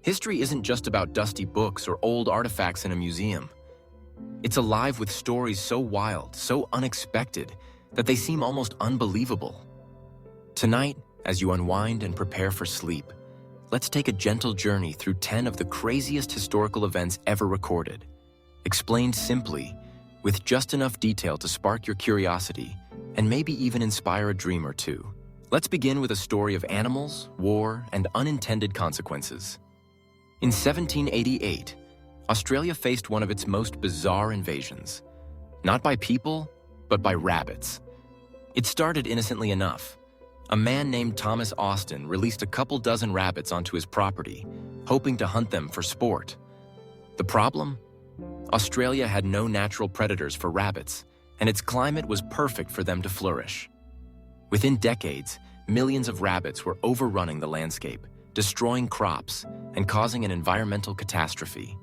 History isn't just about dusty books or old artifacts in a museum. It's alive with stories so wild, so unexpected, that they seem almost unbelievable. Tonight, as you unwind and prepare for sleep, let's take a gentle journey through 10 of the craziest historical events ever recorded, explained simply, with just enough detail to spark your curiosity and maybe even inspire a dream or two. Let's begin with a story of animals, war, and unintended consequences. In 1788, Australia faced one of its most bizarre invasions. Not by people, but by rabbits. It started innocently enough. A man named Thomas Austin released a couple dozen rabbits onto his property, hoping to hunt them for sport. The problem? Australia had no natural predators for rabbits, and its climate was perfect for them to flourish. Within decades, millions of rabbits were overrunning the landscape, destroying crops, and causing an environmental catastrophe.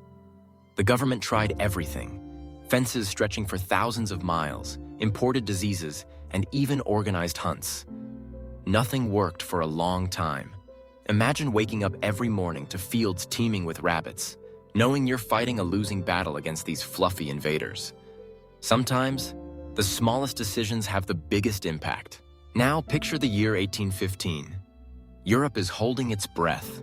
The government tried everything: fences stretching for thousands of miles, imported diseases, and even organized hunts. Nothing worked for a long time. Imagine waking up every morning to fields teeming with rabbits, knowing you're fighting a losing battle against these fluffy invaders. Sometimes, the smallest decisions have the biggest impact. Now picture the year 1815. Europe is holding its breath.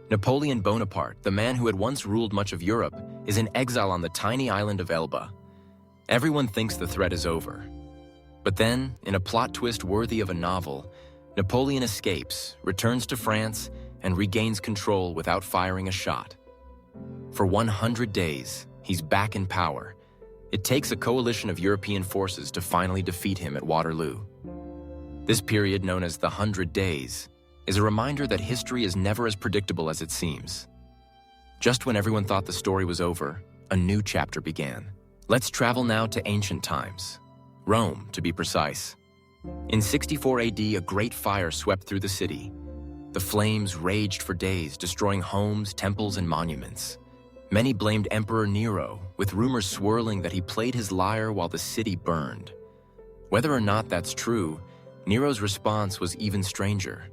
Napoleon Bonaparte, the man who had once ruled much of Europe, is in exile on the tiny island of Elba. Everyone thinks the threat is over. But then, in a plot twist worthy of a novel, Napoleon escapes, returns to France, and regains control without firing a shot. For 100 days, he's back in power. It takes a coalition of European forces to finally defeat him at Waterloo. This period, known as the 100 Days, is a reminder that history is never as predictable as it seems. Just when everyone thought the story was over, a new chapter began. Let's travel now to ancient times. Rome, to be precise. In 64 AD, a great fire swept through the city. The flames raged for days, destroying homes, temples, and monuments. Many blamed Emperor Nero, with rumors swirling that he played his lyre while the city burned. Whether or not that's true, Nero's response was even stranger.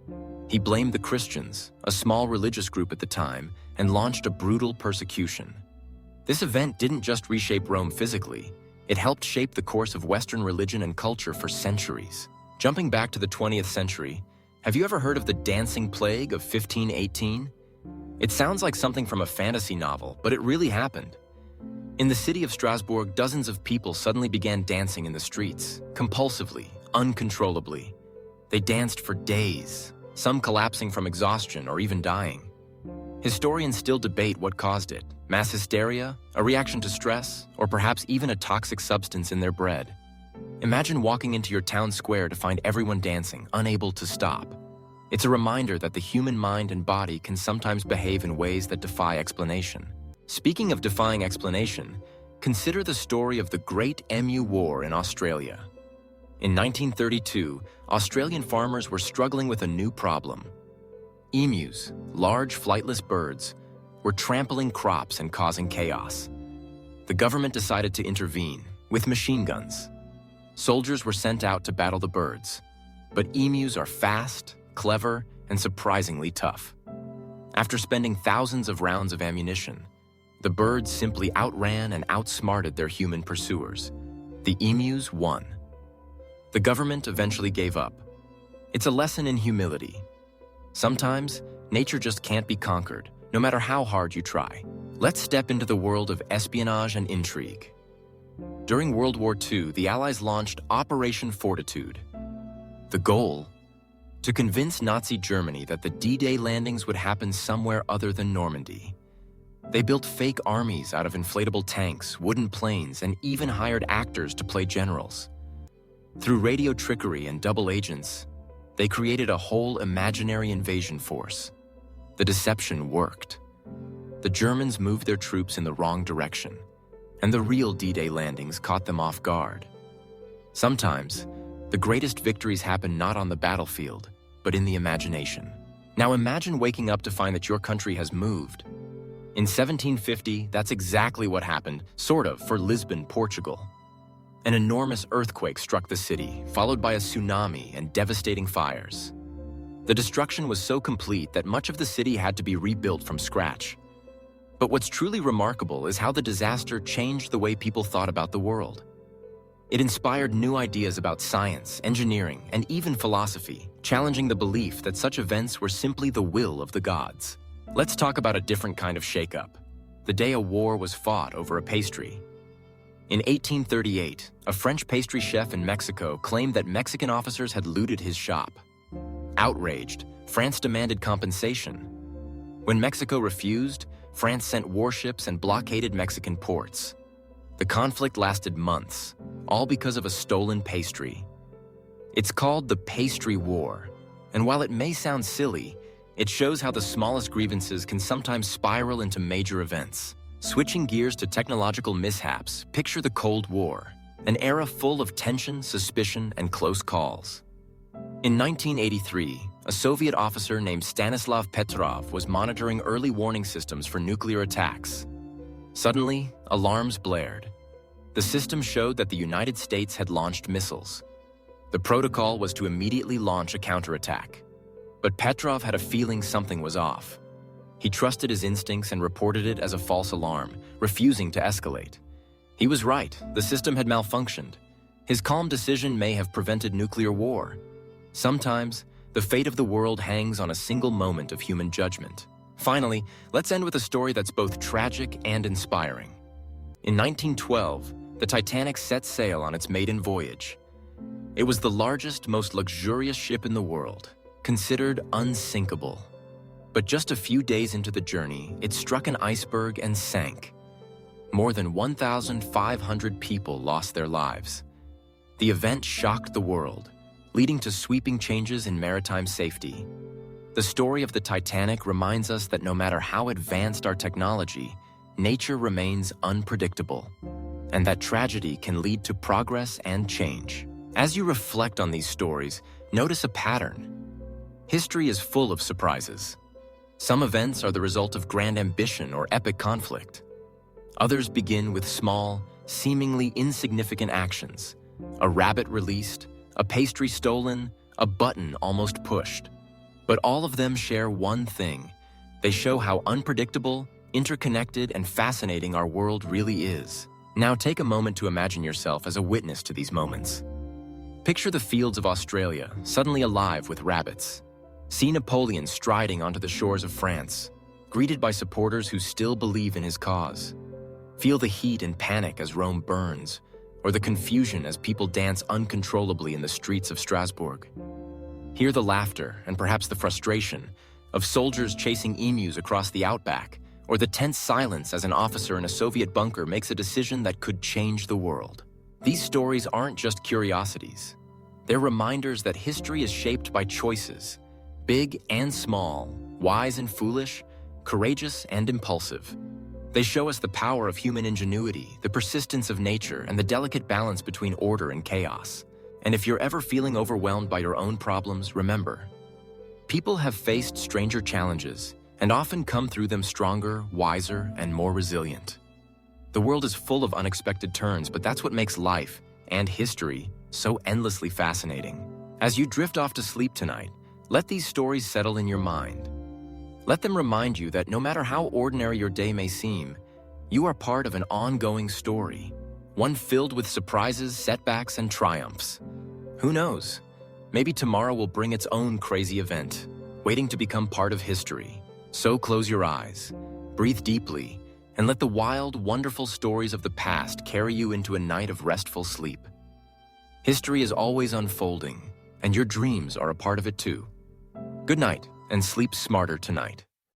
He blamed the Christians, a small religious group at the time, and launched a brutal persecution. This event didn't just reshape Rome physically, it helped shape the course of Western religion and culture for centuries. Jumping back to the 20th century, have you ever heard of the Dancing Plague of 1518? It sounds like something from a fantasy novel, but it really happened. In the city of Strasbourg, dozens of people suddenly began dancing in the streets, compulsively, uncontrollably. They danced for days, some collapsing from exhaustion or even dying. Historians still debate what caused it: mass hysteria, a reaction to stress, or perhaps even a toxic substance in their bread. Imagine walking into your town square to find everyone dancing, unable to stop. It's a reminder that the human mind and body can sometimes behave in ways that defy explanation. Speaking of defying explanation, consider the story of the Great Emu War in Australia. In 1932, Australian farmers were struggling with a new problem. Emus, large flightless birds, were trampling crops and causing chaos. The government decided to intervene with machine guns. Soldiers were sent out to battle the birds, but emus are fast, clever, and surprisingly tough. After spending thousands of rounds of ammunition, the birds simply outran and outsmarted their human pursuers. The emus won. The government eventually gave up. It's a lesson in humility. Sometimes, nature just can't be conquered, no matter how hard you try. Let's step into the world of espionage and intrigue. During World War II, the Allies launched Operation Fortitude. The goal? To convince Nazi Germany that the D-Day landings would happen somewhere other than Normandy. They built fake armies out of inflatable tanks, wooden planes, and even hired actors to play generals. Through radio trickery and double agents, they created a whole imaginary invasion force. The deception worked. The Germans moved their troops in the wrong direction, and the real D-Day landings caught them off guard. Sometimes, the greatest victories happen not on the battlefield, but in the imagination. Now imagine waking up to find that your country has moved. In 1750, that's exactly what happened, sort of, for Lisbon, Portugal. An enormous earthquake struck the city, followed by a tsunami and devastating fires. The destruction was so complete that much of the city had to be rebuilt from scratch. But what's truly remarkable is how the disaster changed the way people thought about the world. It inspired new ideas about science, engineering, and even philosophy, challenging the belief that such events were simply the will of the gods. Let's talk about a different kind of shakeup: the day a war was fought over a pastry. In 1838, a French pastry chef in Mexico claimed that Mexican officers had looted his shop. Outraged, France demanded compensation. When Mexico refused, France sent warships and blockaded Mexican ports. The conflict lasted months, all because of a stolen pastry. It's called the Pastry War, and while it may sound silly, it shows how the smallest grievances can sometimes spiral into major events. Switching gears to technological mishaps, picture the Cold War, an era full of tension, suspicion, and close calls. In 1983, a Soviet officer named Stanislav Petrov was monitoring early warning systems for nuclear attacks. Suddenly, alarms blared. The system showed that the United States had launched missiles. The protocol was to immediately launch a counterattack. But Petrov had a feeling something was off. He trusted his instincts and reported it as a false alarm, refusing to escalate. He was right, the system had malfunctioned. His calm decision may have prevented nuclear war. Sometimes, the fate of the world hangs on a single moment of human judgment. Finally, let's end with a story that's both tragic and inspiring. In 1912, the Titanic set sail on its maiden voyage. It was the largest, most luxurious ship in the world, considered unsinkable. But just a few days into the journey, it struck an iceberg and sank. More than 1,500 people lost their lives. The event shocked the world, leading to sweeping changes in maritime safety. The story of the Titanic reminds us that no matter how advanced our technology, nature remains unpredictable, and that tragedy can lead to progress and change. As you reflect on these stories, notice a pattern. History is full of surprises. Some events are the result of grand ambition or epic conflict. Others begin with small, seemingly insignificant actions: a rabbit released, a pastry stolen, a button almost pushed. But all of them share one thing: they show how unpredictable, interconnected, and fascinating our world really is. Now take a moment to imagine yourself as a witness to these moments. Picture the fields of Australia suddenly alive with rabbits. See Napoleon striding onto the shores of France, greeted by supporters who still believe in his cause. Feel the heat and panic as Rome burns, or the confusion as people dance uncontrollably in the streets of Strasbourg. Hear the laughter and perhaps the frustration of soldiers chasing emus across the outback, or the tense silence as an officer in a Soviet bunker makes a decision that could change the world. These stories aren't just curiosities. They're reminders that history is shaped by choices, big and small, wise and foolish, courageous and impulsive. They show us the power of human ingenuity, the persistence of nature, and the delicate balance between order and chaos. And if you're ever feeling overwhelmed by your own problems, remember, people have faced stranger challenges and often come through them stronger, wiser, and more resilient. The world is full of unexpected turns, but that's what makes life and history so endlessly fascinating. As you drift off to sleep tonight, let these stories settle in your mind. Let them remind you that no matter how ordinary your day may seem, you are part of an ongoing story, one filled with surprises, setbacks, and triumphs. Who knows? Maybe tomorrow will bring its own crazy event, waiting to become part of history. So close your eyes, breathe deeply, and let the wild, wonderful stories of the past carry you into a night of restful sleep. History is always unfolding, and your dreams are a part of it too. Good night, and sleep smarter tonight.